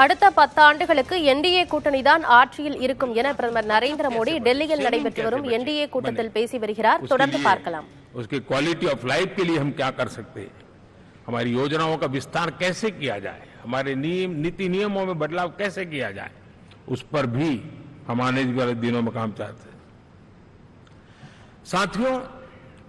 அடுத்த 10 ஆண்டுகளுக்கு என்டிஏ கூட்டணிதான் ஆட்சியில் இருக்கும் என பிரதமர் நரேந்திர மோடி டெல்லியில் நடைபெற்று வரும் என்டிஏ கூட்டத்தில் பேசி வருகிறார். தொடர்ந்து பார்க்கலாம். उसकी क्वालिटी ऑफ लाइफ के लिए हम क्या कर सकते हैं, हमारी योजनाओं का विस्तार कैसे किया जाए, हमारे नीति नियमों में बदलाव कैसे किया जाए, उस पर भी हम आने वाले दिनों में काम चाहते हैं। साथियों,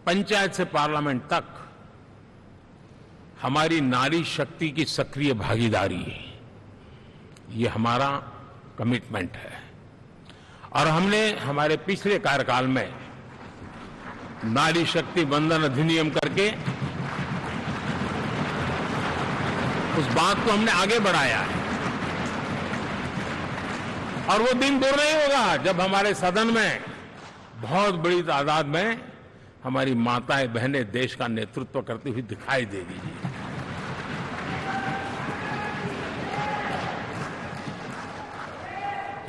पंचायत से पार्लियामेंट तक हमारी नारी शक्ति की सक्रिय भागीदारी, ये हमारा कमिटमेंट है। और हमने हमारे पिछले कार्यकाल में नारी शक्ति वंदन अधिनियम करके उस बात को हमने आगे बढ़ाया है। और वो दिन दूर नहीं होगा जब हमारे सदन में बहुत बड़ी तादाद में हमारी माताएं बहनें देश का नेतृत्व करती हुई दिखाई देगी।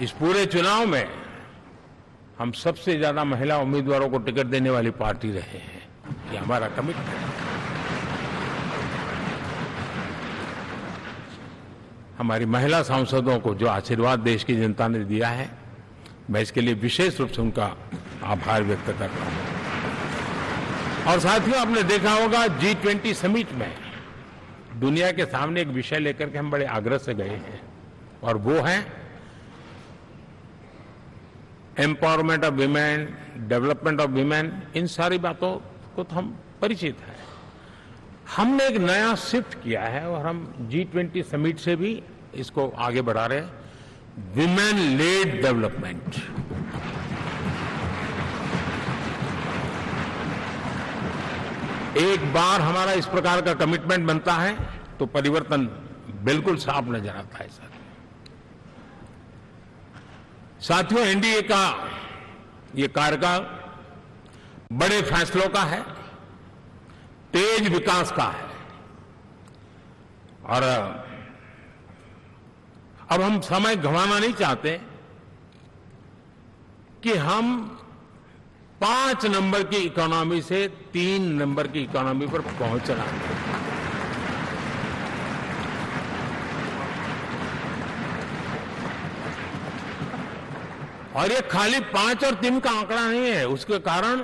इस पूरे चुनाव में हम सबसे ज्यादा महिला उम्मीदवारों को टिकट देने वाली पार्टी रहे हैं, ये हमारा कमिटमेंट है। हमारी महिला सांसदों को जो आशीर्वाद देश की जनता ने दिया है, मैं इसके लिए विशेष रूप से उनका आभार व्यक्त कर रहा हूं। और साथियों, आपने देखा होगा G20 समिट में दुनिया के सामने एक विषय लेकर के हम बड़े आग्रह से गए हैं, और वो है empowerment of women, development of women. इन सारी बातों को तो हम परिचित हैं। हमने एक नया शिफ्ट किया है और हम G20 समिट से भी इसको आगे बढ़ा रहे हैं, विमेन लेड डेवलपमेंट। एक बार हमारा इस प्रकार का कमिटमेंट बनता है तो परिवर्तन बिल्कुल साफ नजर आता है। साथियों, एनडीए का ये कार्यकाल बड़े फैसलों का है, तेज विकास का है। और अब हम समय गंवाना नहीं चाहते कि हम 5 नंबर की इकोनॉमी से 3 नंबर की इकोनॉमी पर पहुंचना है। और ये खाली 5 और 3 का आंकड़ा नहीं है, उसके कारण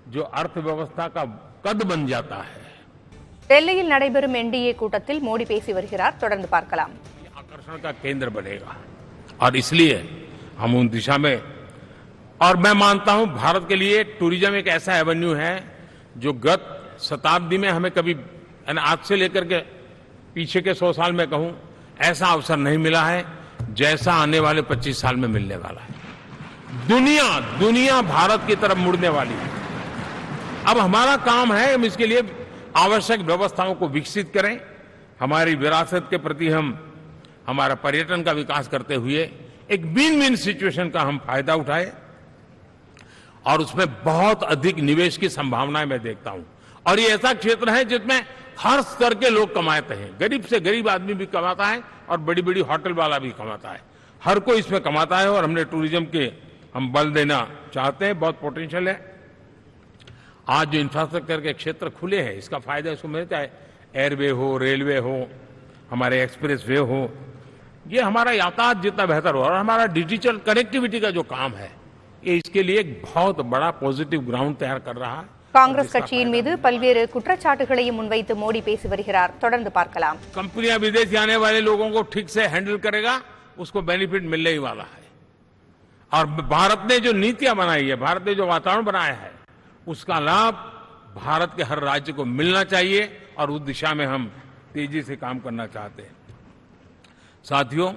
जो अर्थव्यवस्था का कद बन जाता है। டெல்லியில் நடைபெறும் என்டிஏ கூட்டத்தில் மோடி பேசி வருகிறார். தொடர்ந்து பார்க்கலாம். आकर्षण का केंद्र बनेगा और इसलिए हम उन दिशा में, और मैं मानता हूं भारत के लिए टूरिज्म एक ऐसा एवेन्यू है जो गत शताब्दी में हमें कभी, आज से लेकर के पीछे के 100 साल में कहूं, ऐसा अवसर नहीं मिला है जैसा आने वाले 25 साल में मिलने वाला है। दुनिया भारत की तरफ मुड़ने वाली है। अब हमारा काम है हम इसके लिए आवश्यक व्यवस्थाओं को विकसित करें, हमारी विरासत के प्रति हम हमारा पर्यटन का विकास करते हुए एक विन विन सिचुएशन का हम फायदा उठाएं, और उसमें बहुत अधिक निवेश की संभावनाएं मैं देखता हूं। और ये ऐसा क्षेत्र है जिसमें हर स्तर के लोग कमाते हैं, गरीब से गरीब आदमी भी कमाता है और बड़ी बड़ी होटल वाला भी कमाता है, हर कोई इसमें कमाता है। और हमने टूरिज्म के हम बल देना चाहते हैं, बहुत पोटेंशियल है। आज जो इंफ्रास्ट्रक्चर के क्षेत्र खुले हैं, इसका फायदा इसको मिलता है, एयरवे हो, रेलवे हो, हमारे एक्सप्रेस वे हो, ये हमारा यातायात जितना बेहतर हो, और हमारा डिजिटल कनेक्टिविटी का जो काम है, ये इसके लिए एक बहुत बड़ा पॉजिटिव ग्राउंड तैयार कर रहा है। காங்கிரஸ் கட்சியின் மீது பல்வேறு குற்றச்சாட்டுகளையும் முன்வைத்து மோடி பேசி வருகிறார். தொடர்ந்து பார்க்கலாம். कंपनियां विदेश जाने वाले लोगों को ठीक से हैंडल करेगा, उसको बेनिफिट मिलने ही वाला है। और भारत ने जो नीतियां बनाई है, भारत ने जो वातावरण बनाया है, उसका लाभ भारत के हर राज्य को मिलना चाहिए, और उस दिशा में हम तेजी से काम करना चाहते हैं। साथियों,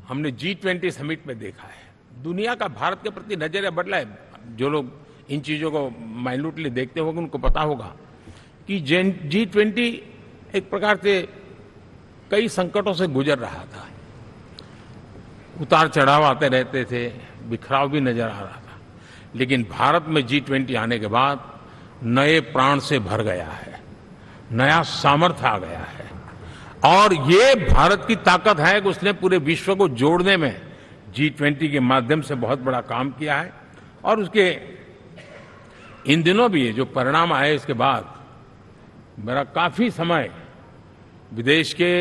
हमने G20 समिट में देखा है, दुनिया का भारत के प्रति नजरिया बदला है। जो लोग इन चीजों को माइन्यूटली देखते होंगे उनको पता होगा कि G20 एक प्रकार से कई संकटों से गुजर रहा था, उतार चढ़ाव आते रहते थे, बिखराव भी नजर आ रहा था, लेकिन भारत में G20 आने के बाद नए प्राण से भर गया है, नया सामर्थ्य आ गया है। और ये भारत की ताकत है कि उसने पूरे विश्व को जोड़ने में G20 के माध्यम से बहुत बड़ा काम किया है। और उसके इन दिनों भी जो परिणाम आए, इसके बाद मेरा काफी समय विदेश के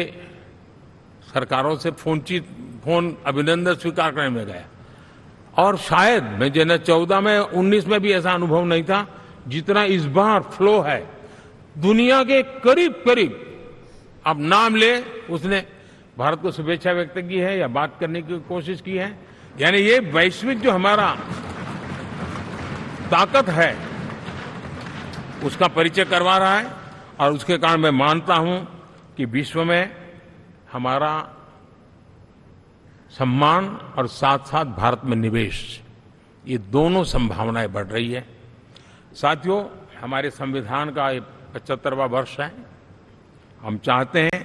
सरकारों से फोन अभिनंदन स्वीकार करने में गया। और शायद मैं 2014 में 19 में भी ऐसा अनुभव नहीं था जितना इस बार फ्लो है। दुनिया के करीब करीब अब नाम ले उसने भारत को शुभेच्छा व्यक्त की है या बात करने की कोशिश की है। यानी ये वैश्विक जो हमारा ताकत है उसका परिचय करवा रहा है। और उसके कारण मैं मानता हूं कि विश्व में हमारा सम्मान और साथ साथ भारत में निवेश, ये दोनों संभावनाएं बढ़ रही है। साथियों, हमारे संविधान का ये 75वां वर्ष है। हम चाहते हैं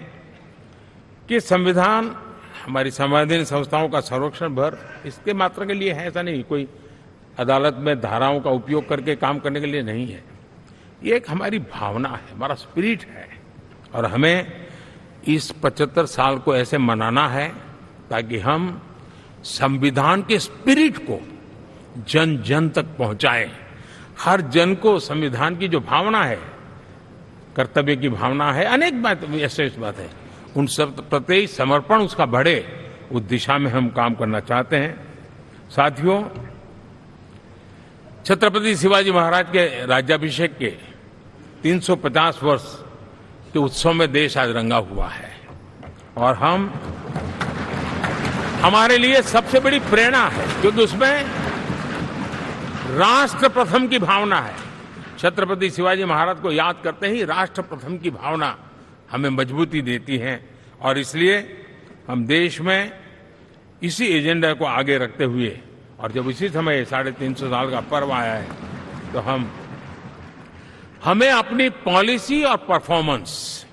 कि संविधान हमारी संवैधानिक संस्थाओं का संरक्षण भर इसके मात्र के लिए है, ऐसा नहीं कोई अदालत में धाराओं का उपयोग करके काम करने के लिए नहीं है। ये एक हमारी भावना है, हमारा स्पिरिट है। और हमें इस 75 साल को ऐसे मनाना है ताकि हम संविधान के स्पिरिट को जन जन तक पहुंचाएं। हर जन को संविधान की जो भावना है, कर्तव्य की भावना है, अनेक बात ऐसी बात है, उन सब प्रति समर्पण उसका बढ़े, उस दिशा में हम काम करना चाहते हैं। साथियों, छत्रपति शिवाजी महाराज के राज्याभिषेक के 350 वर्ष के उत्सव में देश आज रंगा हुआ है। और हमारे लिए सबसे बड़ी प्रेरणा है क्योंकि उसमें राष्ट्र प्रथम की भावना है। छत्रपति शिवाजी महाराज को याद करते ही राष्ट्र प्रथम की भावना हमें मजबूती देती है। और इसलिए हम देश में इसी एजेंडा को आगे रखते हुए, और जब इसी समय 350 साल का पर्व आया है, तो हमें अपनी पॉलिसी और परफॉर्मेंस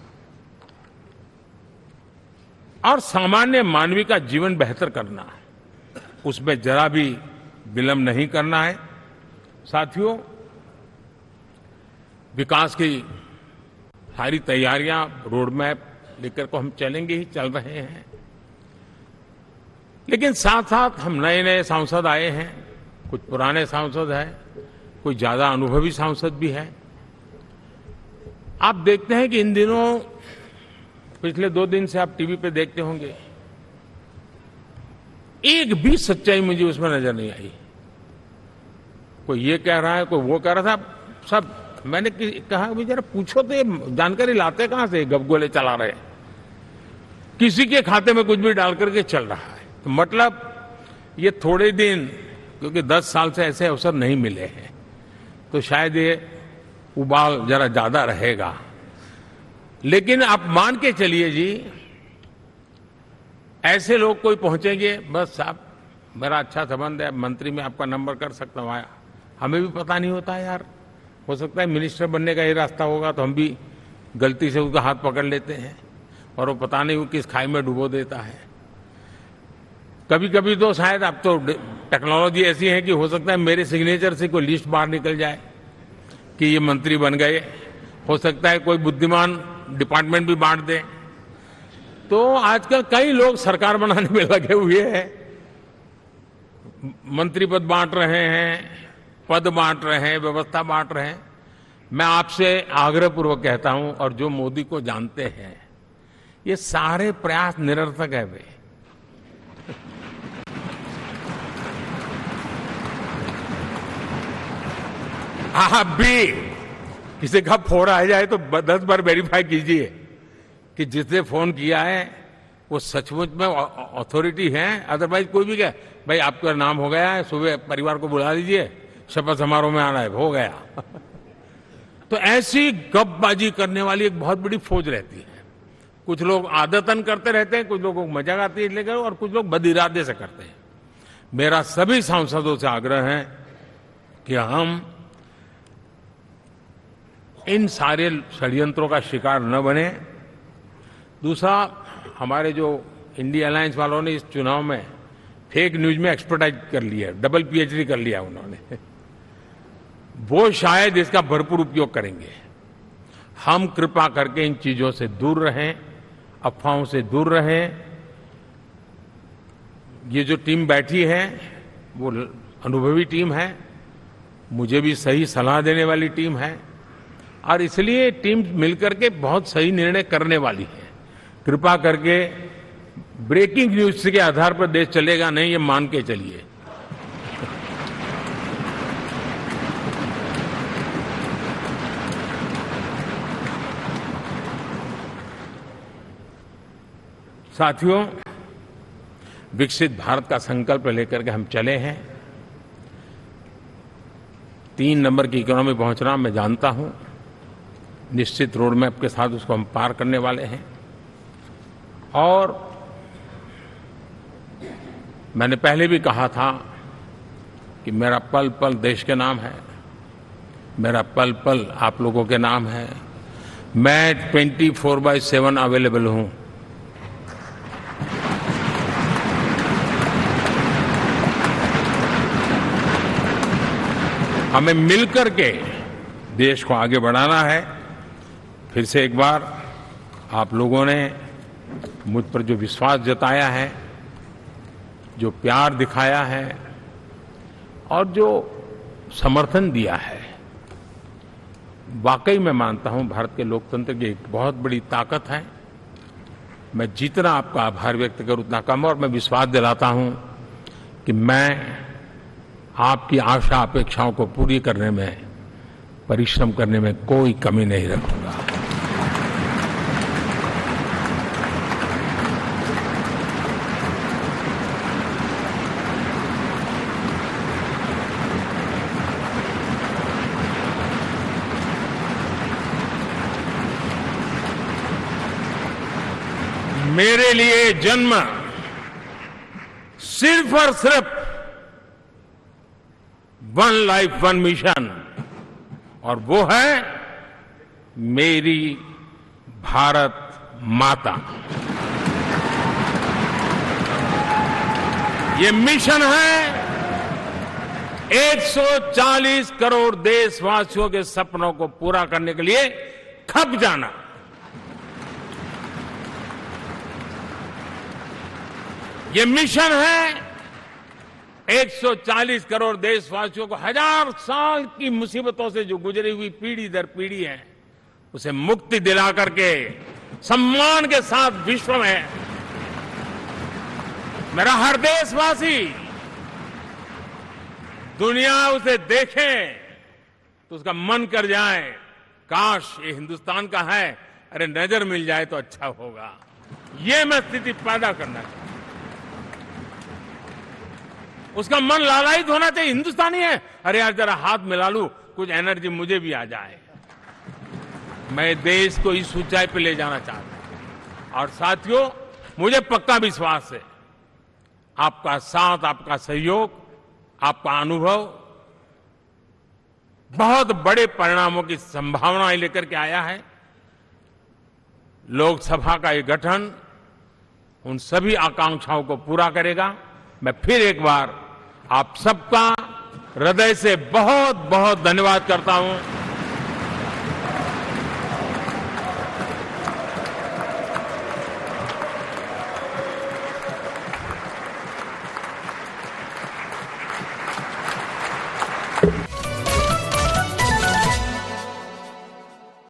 और सामान्य मानवीय का जीवन बेहतर करना है, उसमें जरा भी विलंब नहीं करना है। साथियों, विकास की सारी तैयारियां, रोड मैप लेकर को हम चलेंगे ही, चल रहे हैं। लेकिन साथ साथ हम नए नए सांसद आए हैं, कुछ पुराने सांसद हैं, कोई ज्यादा अनुभवी सांसद भी है। आप देखते हैं कि इन दिनों पिछले 2 दिन से आप टीवी पे देखते होंगे, एक भी सच्चाई मुझे उसमें नजर नहीं आई। कोई ये कह रहा है, कोई वो कह रहा था, सब मैंने कहा भी जरा पूछो तो ये जानकारी लाते कहां से, गपगोले चला रहे, किसी के खाते में कुछ भी डाल करके चल रहा है। तो मतलब ये थोड़े दिन, क्योंकि 10 साल से ऐसे अवसर नहीं मिले हैं, तो शायद ये उबाल जरा ज्यादा रहेगा। लेकिन आप मान के चलिए जी, ऐसे लोग कोई पहुंचेंगे, बस साहब मेरा अच्छा संबंध है, मंत्री में आपका नंबर कर सकता हूं, आया, हमें भी पता नहीं होता यार, हो सकता है मिनिस्टर बनने का ये रास्ता होगा तो हम भी गलती से उसका हाथ पकड़ लेते हैं और वो पता नहीं वो किस खाई में डुबो देता है। कभी कभी तो शायद अब तो टेक्नोलॉजी ऐसी है कि हो सकता है मेरे सिग्नेचर से कोई लिस्ट बाहर निकल जाए कि ये मंत्री बन गए, हो सकता है कोई बुद्धिमान डिपार्टमेंट भी बांट दे। तो आजकल कई लोग सरकार बनाने में लगे हुए हैं, मंत्री पद बांट रहे हैं, पद बांट रहे हैं, व्यवस्था बांट रहे हैं। मैं आपसे आग्रहपूर्वक कहता हूं, और जो मोदी को जानते हैं, ये सारे प्रयास निरर्थक है। वे आप भी किसी का फोन आ जाए तो 10 बार वेरीफाई कीजिए कि जिसने फोन किया है वो सचमुच में अथॉरिटी है। अदरवाइज कोई भी कहे भाई आपका नाम हो गया है, सुबह परिवार को बुला लीजिए, शपथ समारोह में आना है, हो गया। तो ऐसी गपबाजी करने वाली एक बहुत बड़ी फौज रहती है। कुछ लोग आदतन करते रहते हैं, कुछ लोगों को मजाक आती है लेकर, और कुछ लोग बदइरादे से करते हैं। मेरा सभी सांसदों से आग्रह है कि हम इन सारे षड्यंत्रों का शिकार न बने। दूसरा, हमारे जो इंडिया अलायंस वालों ने इस चुनाव में फेक न्यूज में एक्सपर्टाइज कर लिया, डबल पीएचडी कर लिया उन्होंने, वो शायद इसका भरपूर उपयोग करेंगे। हम कृपा करके इन चीजों से दूर रहें, अफवाहों से दूर रहें। ये जो टीम बैठी है वो अनुभवी टीम है, मुझे भी सही सलाह देने वाली टीम है, और इसलिए टीम मिलकर के बहुत सही निर्णय करने वाली है। कृपा करके ब्रेकिंग न्यूज के आधार पर देश चलेगा नहीं, ये मान के चलिए। साथियों, विकसित भारत का संकल्प लेकर के हम चले हैं। 3 नंबर की इकोनॉमी पहुंचना मैं जानता हूं, निश्चित रोड मैप के साथ उसको हम पार करने वाले हैं। और मैंने पहले भी कहा था कि मेरा पल पल देश के नाम है, मेरा पल पल आप लोगों के नाम है। मैं 24/7 अवेलेबल हूं। हमें मिलकर के देश को आगे बढ़ाना है। फिर से एक बार आप लोगों ने मुझ पर जो विश्वास जताया है, जो प्यार दिखाया है और जो समर्थन दिया है, वाकई मैं मानता हूं भारत के लोकतंत्र की एक बहुत बड़ी ताकत है। मैं जितना आपका आभार व्यक्त करूं उतना कम, और मैं विश्वास दिलाता हूं कि मैं आपकी आशा अपेक्षाओं को पूरी करने में, परिश्रम करने में कोई कमी नहीं रखूंगा। मेरे लिए जन्म सिर्फ और सिर्फ 1 लाइफ 1 मिशन, और वो है मेरी भारत माता। ये मिशन है 140 करोड़ देशवासियों के सपनों को पूरा करने के लिए खप जाना। ये मिशन है 140 करोड़ देशवासियों को 1000 साल की मुसीबतों से जो गुजरी हुई पीढ़ी दर पीढ़ी है, उसे मुक्ति दिला करके सम्मान के साथ विश्व में मेरा हर देशवासी दुनिया उसे देखे तो उसका मन कर जाए, काश ये हिंदुस्तान का है, अरे नजर मिल जाए तो अच्छा होगा। ये मैं स्थिति पैदा करना चाहता हूं। उसका मन लालायित होना चाहिए, हिंदुस्तानी है, अरे यार जरा हाथ मिला लूं, कुछ एनर्जी मुझे भी आ जाए। मैं देश को इस ऊंचाई पे ले जाना चाहता हूं। और साथियों, मुझे पक्का विश्वास है आपका साथ, आपका सहयोग, आपका अनुभव बहुत बड़े परिणामों की संभावनाएं लेकर के आया है। लोकसभा का ये गठन उन सभी आकांक्षाओं को पूरा करेगा। मैं फिर एक बार आप सबका हृदय से बहुत बहुत धन्यवाद करता हूं।